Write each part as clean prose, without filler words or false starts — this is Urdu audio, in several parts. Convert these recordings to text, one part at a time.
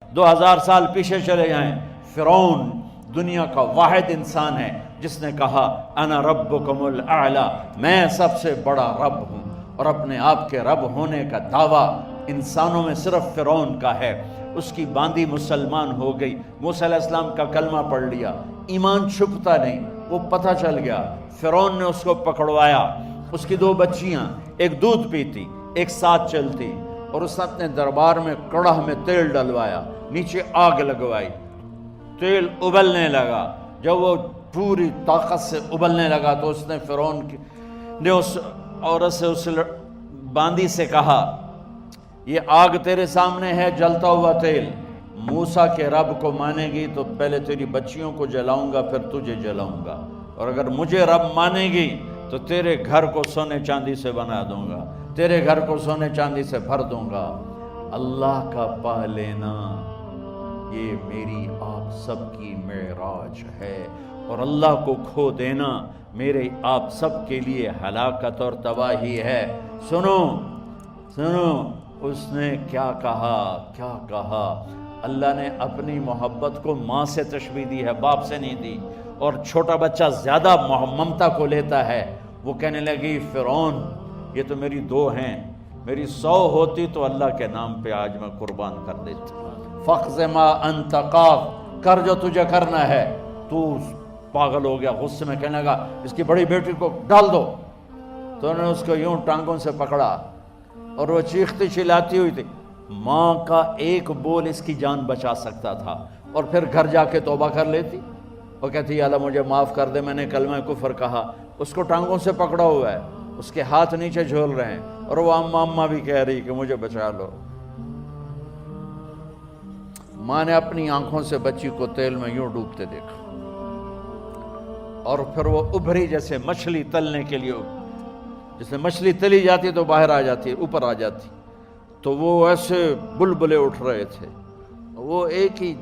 2000 سال پیچھے چلے جائیں، فرعون دنیا کا واحد انسان ہے جس نے کہا انا ربکم الاعلی، میں سب سے بڑا رب ہوں، اور اپنے آپ کے رب ہونے کا دعویٰ انسانوں میں صرف فرعون کا ہے۔ اس کی باندی مسلمان ہو گئی، موسیٰ علیہ السلام کا کلمہ پڑھ لیا، ایمان چھپتا نہیں، وہ پتہ چل گیا، فرعون نے اس کو پکڑوایا۔ اس کی 2 بچیاں، ایک دودھ پیتی ایک ساتھ چلتی، اور اس نے اپنے دربار میں کڑاہ میں تیل ڈلوایا، نیچے آگ لگوائی، تیل ابلنے لگا۔ جب وہ پوری طاقت سے ابلنے لگا تو اس نے فرعون نے اس عورت سے، اس باندی سے کہا یہ آگ تیرے سامنے ہے، جلتا ہوا تیل، موسیٰ کے رب کو مانے گی تو پہلے تیری بچیوں کو جلاؤں گا پھر تجھے جلاؤں گا، اور اگر مجھے رب مانے گی تو تیرے گھر کو سونے چاندی سے بنا دوں گا، تیرے گھر کو سونے چاندی سے بھر دوں گا۔ اللہ کا پا لینا یہ میری آپ سب کی معراج ہے، اور اللہ کو کھو دینا میرے آپ سب کے لیے ہلاکت اور تباہی ہے۔ سنو سنو، اس نے کیا کہا؟ اللہ نے اپنی محبت کو ماں سے تشبیہ دی ہے، باپ سے نہیں دی، اور چھوٹا بچہ زیادہ ممتا کو لیتا ہے۔ وہ کہنے لگی فرعون یہ تو میری 2 ہیں، میری 100 ہوتی تو اللہ کے نام پہ آج میں قربان کر دیتی۔ فَاقْضِ مَا أَنْتَ قَاضٍ، کر جو تجھے کرنا ہے۔ تو پاگل ہو گیا، غصے میں کہنے لگا اس کی بڑی بیٹی کو ڈال دو۔ تو انہوں نے اس کو یوں ٹانگوں سے پکڑا، اور وہ چیختی چلاتی ہوئی تھی۔ ماں کا ایک بول اس کی جان بچا سکتا تھا، اور پھر گھر جا کے توبہ کر لیتی، وہ کہتی اللہ مجھے معاف کر دے، میں نے کلمہ کفر کہا۔ اس کو ٹانگوں سے پکڑا ہوا ہے، اس کے ہاتھ نیچے جھول رہے ہیں، اور وہ اماں بھی کہہ رہی کہ مجھے بچا لو۔ ماں نے اپنی آنکھوں سے بچی کو تیل میں یوں ڈوبتے دیکھا، اور پھر وہ ابھری جیسے مچھلی تلنے کے لیے، جس میں مچھلی تلی جاتی تو باہر آ جاتی، اوپر آ جاتی، تو وہ ایسے بلبلے اٹھ رہے تھے۔ وہ ایک ہی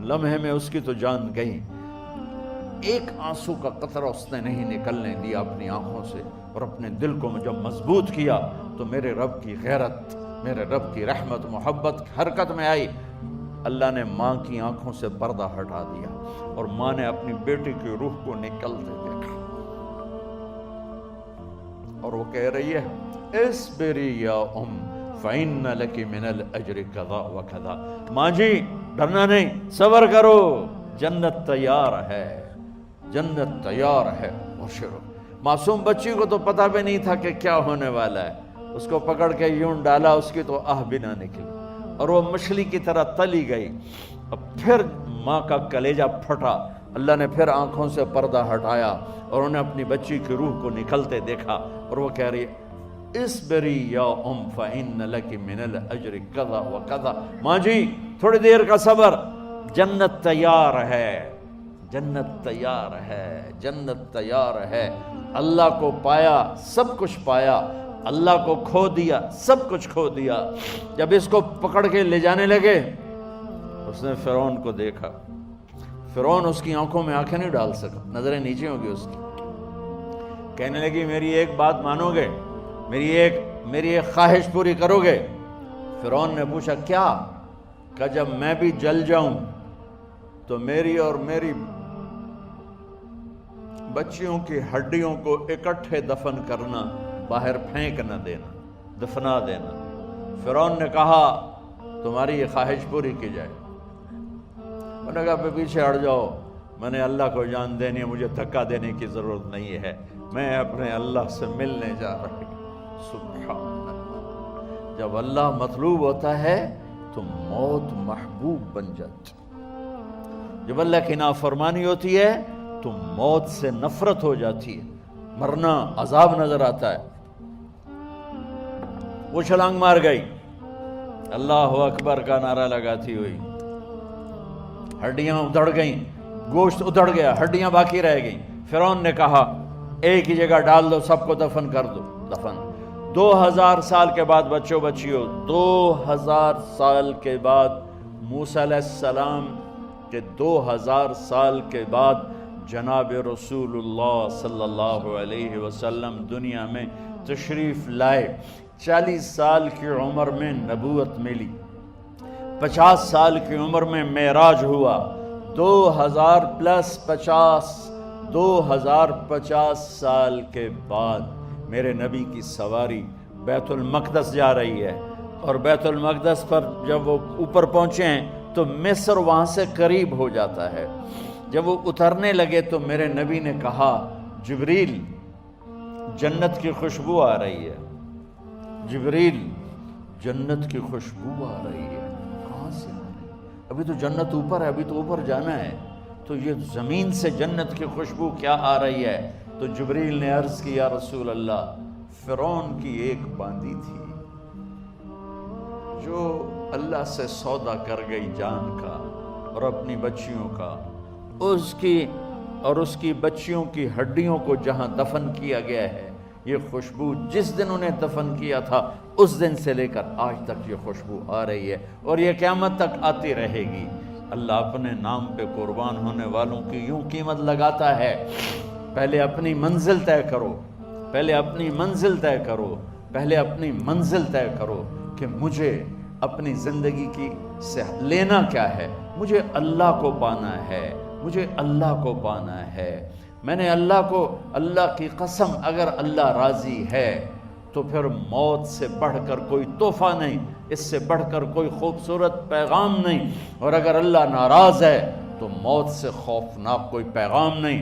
لمحے میں اس کی تو جان گئی، ایک آنسو کا قطرہ اس نے نہیں نکلنے دیا اپنی آنکھوں سے، اور اپنے دل کو جب مضبوط کیا تو میرے رب کی غیرت، میرے رب کی رحمت محبت حرکت میں آئی۔ اللہ نے ماں کی آنکھوں سے پردہ ہٹا دیا، اور ماں نے اپنی بیٹی کی روح کو نکلتے دیکھا، اور وہ کہہ رہی ہے اصبری یا فإن لک من الأجر کذا وکذا۔ ماں جی ڈرنا نہیں، صبر کرو، جنت تیار ہے، جنت تیار ہے۔ اور معصوم بچی کو تو پتہ بھی نہیں تھا کہ کیا ہونے والا ہے، اس کو پکڑ کے یوں ڈالا، اس کی تو آہ بھی نہ نکلی، اور وہ مچھلی کی طرح تلی گئی۔ اب پھر ماں کا کلیجہ پھٹا، اللہ نے پھر آنکھوں سے پردہ ہٹایا، اور انہیں اپنی بچی کی روح کو نکلتے دیکھا، اور وہ کہہ رہی اصبری یا فإن لک من الأجر کذا وکذا۔ ماں جی تھوڑی دیر کا صبر، جنت تیار ہے، جنت تیار ہے، جنت تیار ہے۔ اللہ کو پایا سب کچھ پایا، اللہ کو کھو دیا سب کچھ کھو دیا۔ جب اس کو پکڑ کے لے جانے لگے، اس نے فرعون کو دیکھا، فرعون اس کی آنکھوں میں آنکھیں نہیں ڈال سکا، نظریں نیچے ہوں گی اس کی۔ کہنے لگی میری ایک بات مانو گے، میری ایک خواہش پوری کرو گے؟ فرعون نے پوچھا کیا؟ کہ جب میں بھی جل جاؤں تو میری اور میری بچیوں کی ہڈیوں کو اکٹھے دفن کرنا، باہر پھینک نہ دینا، دفنا دینا۔ فرعون نے کہا تمہاری یہ خواہش پوری کی جائے۔ انہوں نے کہا پیچھے ہٹ جاؤ، میں نے اللہ کو جان دینی ہے، مجھے دھکا دینے کی ضرورت نہیں ہے، میں اپنے اللہ سے ملنے جا رہا ہوں۔ سبحان اللہ، جب اللہ مطلوب ہوتا ہے تو موت محبوب بن جاتی، جب اللہ کی نافرمانی ہوتی ہے تو موت سے نفرت ہو جاتی ہے، مرنا عذاب نظر آتا ہے۔ وہ چھلانگ مار گئی، اللہ اکبر کا نعرہ لگاتی ہوئی، ہڈیاں ادھڑ گئیں، گوشت ادھڑ گیا، ہڈیاں باقی رہ گئیں۔ فرعون نے کہا ایک ہی جگہ ڈال دو، سب کو دفن کر دو۔ دفن 2000 سال کے بعد، بچوں بچیوں 2000 سال کے بعد، موسیٰ علیہ السلام کے 2000 سال کے بعد جناب رسول اللہ صلی اللہ علیہ وسلم دنیا میں تشریف لائے۔ 40 سال کی عمر میں نبوت ملی، 50 سال کی عمر میں معراج ہوا، 2000 پلس 2050 سال کے بعد میرے نبی کی سواری بیت المقدس جا رہی ہے، اور بیت المقدس پر جب وہ اوپر پہنچے ہیں تو مصر وہاں سے قریب ہو جاتا ہے۔ جب وہ اترنے لگے تو میرے نبی نے کہا جبریل جنت کی خوشبو آ رہی ہے، جبریل جنت کی خوشبو آ رہی ہے، کہاں سے آ رہی ہے؟ ابھی تو جنت اوپر ہے، ابھی تو اوپر جانا ہے، تو یہ زمین سے جنت کی خوشبو کیا آ رہی ہے؟ تو جبریل نے عرض کی یا رسول اللہ، فرعون کی ایک باندی تھی جو اللہ سے سودا کر گئی جان کا اور اپنی بچیوں کا، اس کی بچیوں کی ہڈیوں کو جہاں دفن کیا گیا ہے، یہ خوشبو جس دن انہیں دفن کیا تھا اس دن سے لے کر آج تک یہ خوشبو آ رہی ہے، اور یہ قیامت تک آتی رہے گی۔ اللہ اپنے نام پہ قربان ہونے والوں کی یوں قیمت لگاتا ہے، پہلے اپنی منزل طے کرو، پہلے اپنی منزل طے کرو، پہلے اپنی منزل طے کرو کہ مجھے اپنی زندگی کی سے لینا کیا ہے، مجھے اللہ کو پانا ہے، مجھے اللہ کو پانا ہے۔ میں نے اللہ کی قسم، اگر اللہ راضی ہے تو پھر موت سے بڑھ کر کوئی تحفہ نہیں، اس سے بڑھ کر کوئی خوبصورت پیغام نہیں، اور اگر اللہ ناراض ہے تو موت سے خوفناک کوئی پیغام نہیں۔